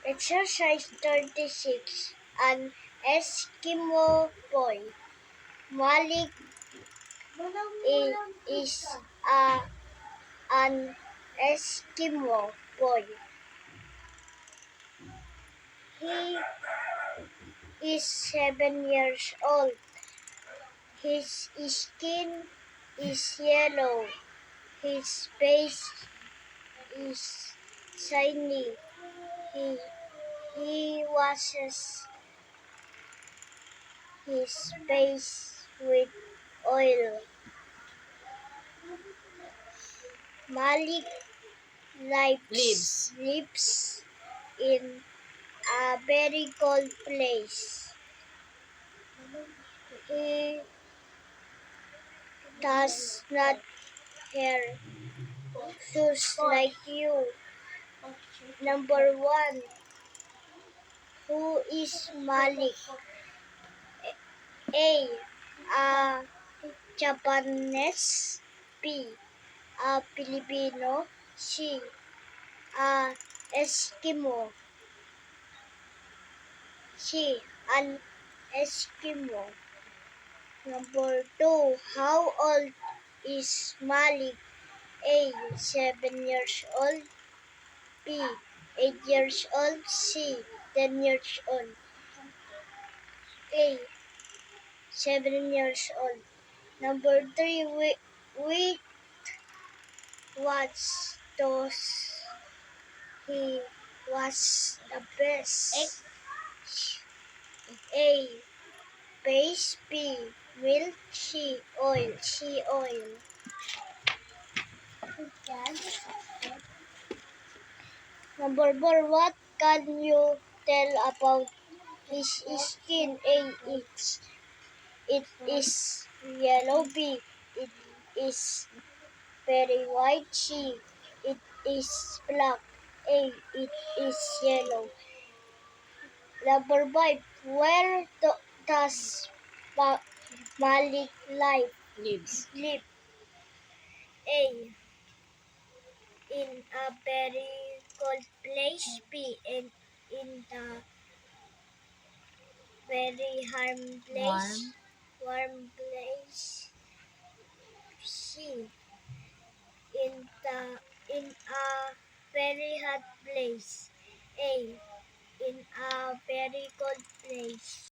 Exercise 36. An Eskimo boy. Malik is an Eskimo boy. He is 7 years old. His skin is yellow. His face is shiny. He washes his face with oil. Malik lives in a very cold place. He does not wear shoes like you. Number 1. Who is Malik? A. A Japanese. B. A Filipino. C. A Eskimo. C. An Eskimo. Number 2. How old is Malik? A. 7 years old. B. 8 years old. C. 10 years old. A. 7 years old. Number 3. Which was those he was the best? A. Base. B. Milk. C. Oil. C. Oil. Number 4. What can you tell about his skin? A. It is yellow. B. It is very white. C. It is black. A. It is yellow. Number 5. Where does Malik live? A. In a very cold place. B. In the very warm place. C. In a very hot place. A. In a very cold place.